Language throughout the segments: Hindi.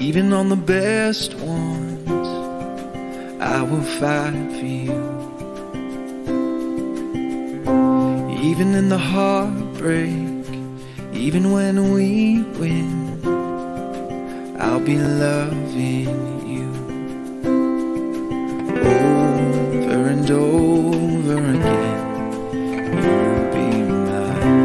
Even on the best ones, I will fight for you. Even in the heartbreak, even when we win, I'll be loving you. Over and over again, you'll be mine.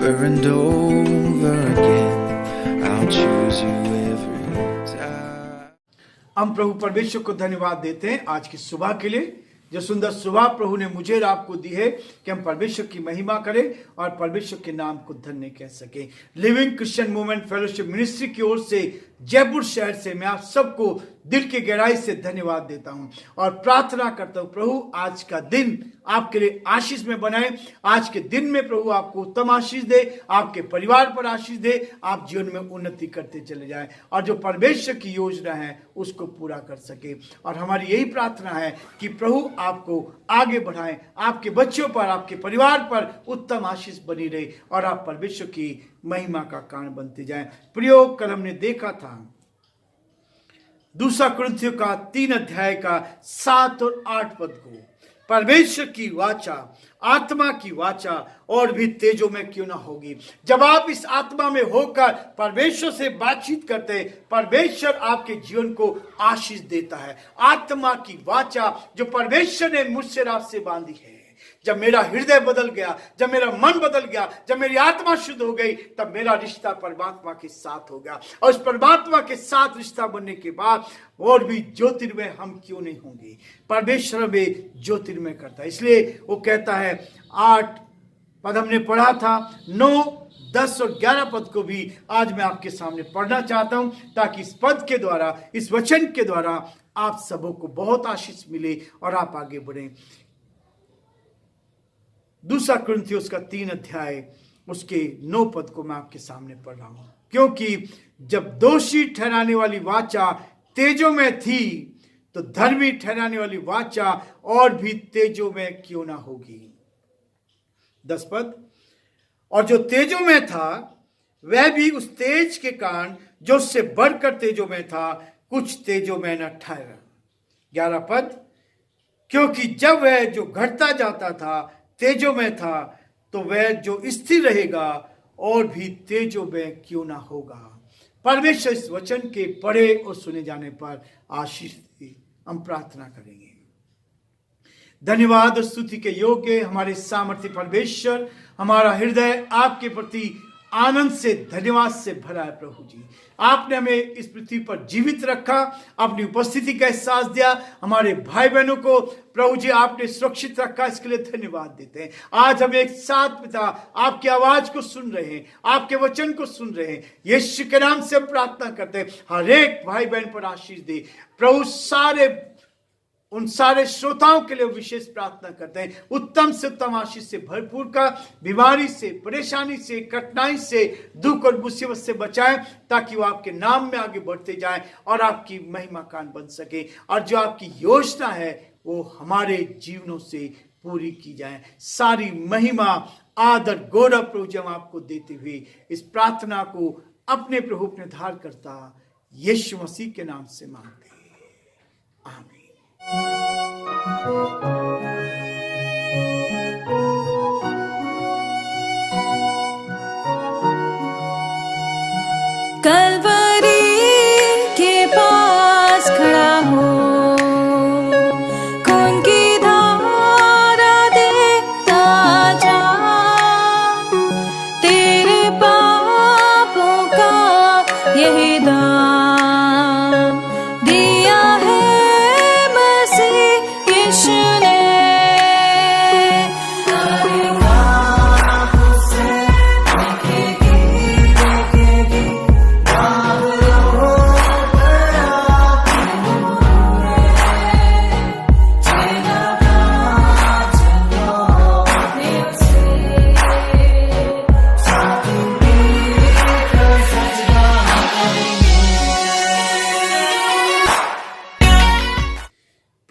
Over and over again, I'll choose you every time. हम प्रभु परमेश्वर को धन्यवाद देते हैं आज की सुबह के लिए, जो सुंदर सुबह प्रभु ने मुझे और आपको दी है कि हम परमेश्वर की महिमा करें और परमेश्वर के नाम को धन्य कह सके। Living Christian movement fellowship ministry की ओर से जयपुर शहर से मैं आप सबको दिल की गहराई से धन्यवाद देता हूं और प्रार्थना करता हूं प्रभु आज का दिन आपके लिए आशीष में बनाए। आज के दिन में प्रभु आपको उत्तम आशीष दे, आपके परिवार पर आशीष दे, आप जीवन में उन्नति करते चले जाएं और जो परमेश्वर की योजना है उसको पूरा कर सके। और हमारी यही प्रार्थना है कि प्रभु आपको आगे बढ़ाएं, आपके बच्चों पर, आपके परिवार पर उत्तम आशीष बनी रहे और आप परमेश्वर की महिमा का कारण बनते जाएं। प्रियो, कल हमने देखा था दूसरा कुरिन्थियों का 3 अध्याय का 7 और 8 पद को, परमेश्वर की वाचा, आत्मा की वाचा और भी तेजों में क्यों ना होगी। जब आप इस आत्मा में होकर परमेश्वर से बातचीत करते, परमेश्वर आपके जीवन को आशीष देता है। आत्मा की वाचा जो परमेश्वर ने मुझसे और आपसे बांधी है, जब मेरा हृदय बदल गया, जब मेरा मन बदल गया, जब मेरी आत्मा शुद्ध हो गई, तब मेरा रिश्ता परमात्मा के साथ हो गया। और उस परमात्मा के साथ रिश्ता बनने के बाद और भी ज्योतिर्मय हम क्यों नहीं होंगे। परमेश्वर में ज्योतिर्मय करता है, इसलिए वो कहता है। 8 पद हमने पढ़ा था, 9, 10 और 11 पद को भी आज मैं आपके सामने पढ़ना चाहता हूं, ताकि इस पद के द्वारा, इस वचन के द्वारा आप सबों को बहुत आशीष मिले और आप आगे बढ़ें। दूसरा कुरिन्थियों का 3 अध्याय उसके 9 पद को मैं आपके सामने पढ़ रहा हूं। क्योंकि जब दोषी ठहराने वाली वाचा तेजों में थी, तो धर्मी ठहराने वाली वाचा और भी तेजों में क्यों ना होगी। 10 पद, और जो तेजों में था वह भी उस तेज के कारण जो उससे बढ़कर तेजों में था, कुछ तेजों में न ठहरा। 11 पद, क्योंकि जब वह जो घटता जाता था तेजों में था, तो वह जो स्थिर रहेगा और भी तेजों में क्यों ना होगा। परमेश्वर इस वचन के पढ़े और सुने जाने पर आशीष दे। हम प्रार्थना करेंगे। धन्यवाद और स्तुति के योग्य हमारे सामर्थ्य परमेश्वर, हमारा हृदय आपके प्रति आनंद से, धन्यवाद से भरा है। प्रभु जी, आपने हमें इस पृथ्वी पर जीवित रखा, अपनी उपस्थिति का एहसास दिया, हमारे भाई बहनों को प्रभु जी आपने सुरक्षित रखा, इसके लिए धन्यवाद देते हैं। आज हम एक साथ पिता आपकी आवाज को सुन रहे हैं, आपके वचन को सुन रहे हैं। यीशु के नाम से हम प्रार्थना करते हैं, हर एक भाई बहन पर आशीष दे प्रभु। उन सारे श्रोताओं के लिए विशेष प्रार्थना करते हैं, उत्तम से उत्तम आशीष से भरपूर का, बीमारी से, परेशानी से, कठिनाई से, दुख और मुसीबत से बचाएं, ताकि वो आपके नाम में आगे बढ़ते जाएं और आपकी महिमा कान बन सके। और जो आपकी योजना है वो हमारे जीवनों से पूरी की जाए। सारी महिमा, आदर, गौरव प्रभु जी हम आपको देते हुए इस प्रार्थना को अपने प्रभु अपने धार करता यीशु मसीह के नाम से मांगते हैं, आमीन। कलवरी के पास खड़ा हो, खून की धारा देखता जा, तेरे पापों का यही दाम दिया है मसीह यीशु ने।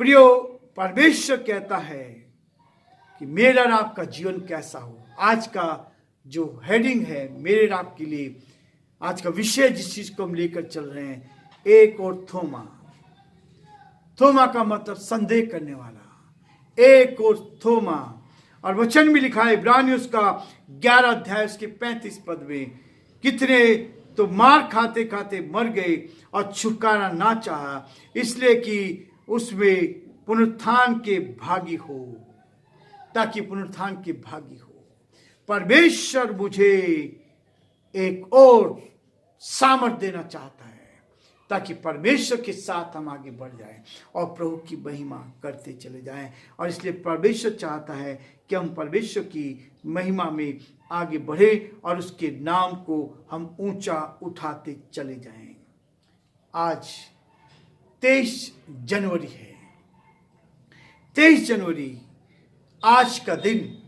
प्रियो, परमेश्वर कहता है कि मेरा और आपका जीवन कैसा हो। आज का जो हेडिंग है मेरे और आपके लिए आज का विषय जिस चीज को हम लेकर चल रहे हैं, एक और थोमा। थोमा का मतलब संदेह करने वाला, एक और थोमा। और वचन में लिखा है इब्रानियों उसका 11 अध्याय उसके 35 पद में, कितने तो मार खाते खाते मर गए और छुटकारा ना चाहा, इसलिए कि उसमें पुनरुत्थान के भागी हो, ताकि पुनरुत्थान के भागी हो। परमेश्वर मुझे एक और सामर्थ देना चाहता है ताकि परमेश्वर के साथ हम आगे बढ़ जाएं और प्रभु की महिमा करते चले जाएं। और इसलिए परमेश्वर चाहता है कि हम परमेश्वर की महिमा में आगे बढ़े और उसके नाम को हम ऊंचा उठाते चले जाएं। आज 23 जनवरी है। 23 जनवरी आज का दिन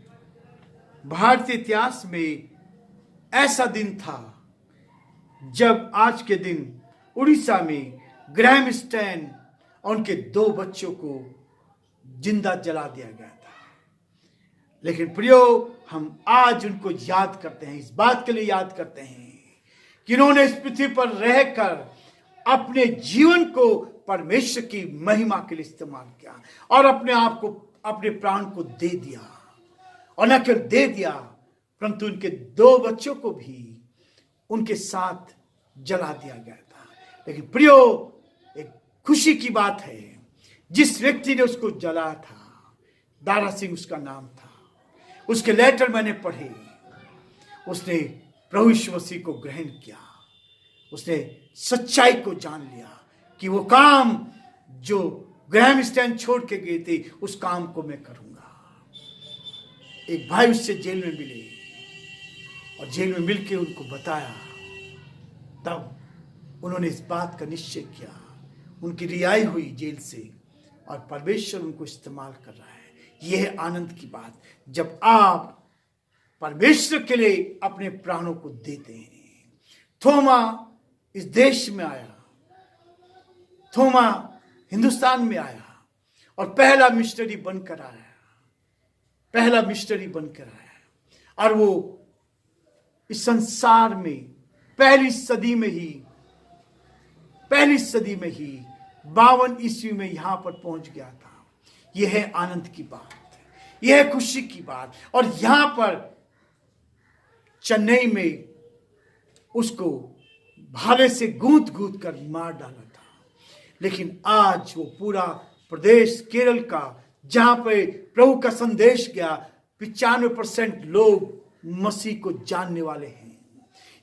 भारतीय इतिहास में ऐसा दिन था जब आज के दिन उड़ीसा में ग्रैहम स्टैन और उनके 2 बच्चों को जिंदा जला दिया गया था। लेकिन प्रियो, हम आज उनको याद करते हैं, इस बात के लिए याद करते हैं कि उन्होंने इस पृथ्वी पर रहकर अपने जीवन को परमेश्वर की महिमा के लिए इस्तेमाल किया और अपने आप को, अपने प्राण को दे दिया। और न केवल दे दिया, परंतु उनके 2 बच्चों को भी उनके साथ जला दिया गया था। लेकिन प्रियो, एक खुशी की बात है, जिस व्यक्ति ने उसको जलाया था, दारा सिंह उसका नाम था। उसके लेटर मैंने पढ़े, उसने प्रभु यीशु मसीह को ग्रहण किया, उसने सच्चाई को जान लिया कि वो काम जो ग्रैहम स्टैन छोड़ के गए थे, उस काम को मैं करूंगा। एक भाई उससे जेल में मिले और जेल में मिलके उनको बताया, तब उन्होंने इस बात का निश्चय किया। उनकी रिहाई हुई जेल से और परमेश्वर उनको इस्तेमाल कर रहा है। यह है आनंद की बात, जब आप परमेश्वर के लिए अपने प्राणों को देते हैं। थोमा इस देश में आया, थोमा हिंदुस्तान में आया और पहला मिशनरी बनकर आया, पहला मिशनरी बनकर आया। और वो इस संसार में पहली सदी में ही 52 ईस्वी में यहां पर पहुंच गया था। यह है आनंद की बात, यह है खुशी की बात। और यहां पर चेन्नई में उसको भाले से गूंथ गूंथ कर मार डाला था। लेकिन आज वो पूरा प्रदेश केरल का, जहां पे प्रभु का संदेश गया, 95% लोग मसीह को जानने वाले हैं।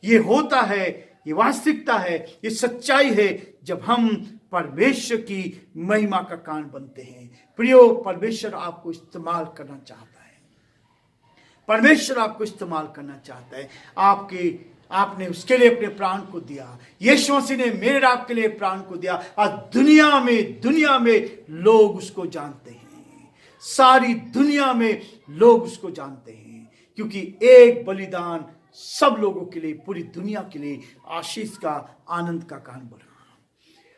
ये होता है, ये वास्तविकता है, ये सच्चाई है जब हम परमेश्वर की महिमा का कारण बनते हैं। प्रियो, परमेश्वर आपको इस्तेमाल करना चाहता है, परमेश्वर आपको इस्तेमाल करना चाहता है। आपने उसके लिए अपने प्राण को दिया। यीशु मसीह ने मेरे और आपके लिए प्राण को दिया और दुनिया में लोग उसको जानते हैं। सारी दुनिया में लोग उसको जानते हैं, क्योंकि एक बलिदान सब लोगों के लिए, पूरी दुनिया के लिए आशीष का, आनंद का कारण बना।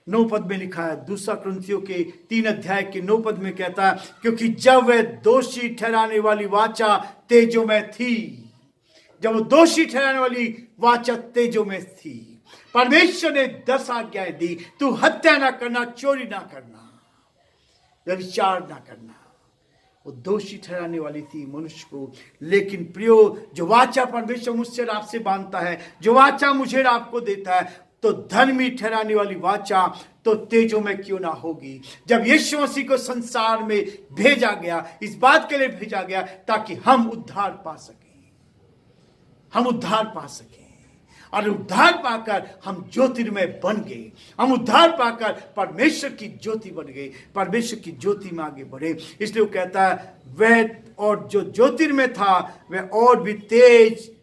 9 पद में लिखा है, 2 कुरिन्थियों के 3 अध्याय के 9 पद में कहता है, क्योंकि जब वह दोषी ठहराने वाली वाचा तेजों में थी, जब वो दोषी ठहराने वाली वाचा तेजों में थी, परमेश्वर ने 10 आज्ञाएं दी। तू हत्या ना करना, चोरी ना करना, व्यभिचार ना करना। वो दोषी ठहराने वाली थी मनुष्य को। लेकिन प्रियो, जो वाचा परमेश्वर मुझसे और आपसे बांधता है, जो वाचा मुझे और आपको देता है, तो धर्मी ठहराने वाली वाचा तो तेजों में क्यों ना होगी। जब यीशु मसीह को संसार में भेजा गया, इस बात के लिए भेजा गया ताकि हम उद्धार पा सकें, हम उद्धार पा सकें। और उद्धार पाकर हम ज्योतिर्मय बन गए, हम उद्धार पाकर परमेश्वर की ज्योति बन गए, परमेश्वर की ज्योति में आगे बढ़े। इसलिए वो कहता है, वह और जो ज्योतिर्मय था वह और भी तेज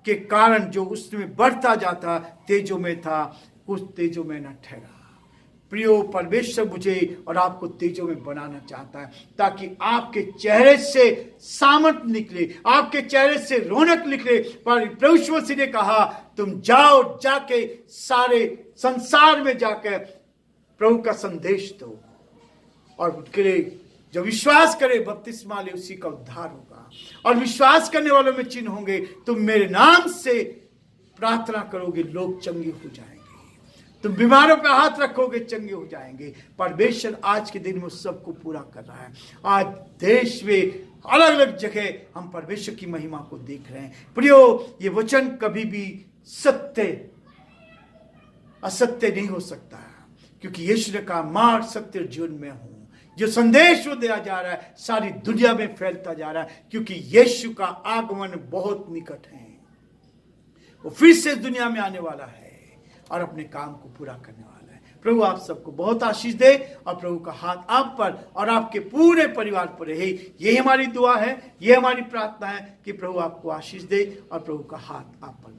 के कारण जो उसमें बढ़ता जाता तेजों में था, कुछ तेजों में न ठहरा। प्रियो, परमेश्वर मुझे और आपको तेजों में बनाना चाहता है, ताकि आपके चेहरे से सामर्थ निकले, आपके चेहरे से रौनक निकले। पर प्रभु यीशु मसीह ने कहा, तुम जाओ, जाके सारे संसार में जाकर प्रभु का संदेश दो, और उसके लिए जो विश्वास करे बपतिस्मा ले, उसी का उद्धार होगा। और विश्वास करने वालों में चिन्ह होंगे, तुम मेरे नाम से प्रार्थना करोगे लोग चंगे हो जाएंगे, तुम बीमारों पे हाथ रखोगे चंगे हो जाएंगे। परमेश्वर आज के दिन में उस सबको पूरा कर रहा है। आज देश में अलग अलग जगह हम परमेश्वर की महिमा को देख रहे हैं। प्रियो, ये वचन कभी भी असत्य नहीं हो सकता है, क्योंकि यीशु ने कहा मार्ग सत्य और जीवन में हूं। जो संदेश वो दिया जा रहा है सारी दुनिया में फैलता जा रहा है, क्योंकि यीशु का आगमन बहुत निकट है। वो फिर से दुनिया में आने वाला है और अपने काम को पूरा करने वाला है। प्रभु आप सबको बहुत आशीष दे और प्रभु का हाथ आप पर और आपके पूरे परिवार पर रहे। यही हमारी दुआ है, ये हमारी प्रार्थना है कि प्रभु आपको आशीष दे और प्रभु का हाथ आप पर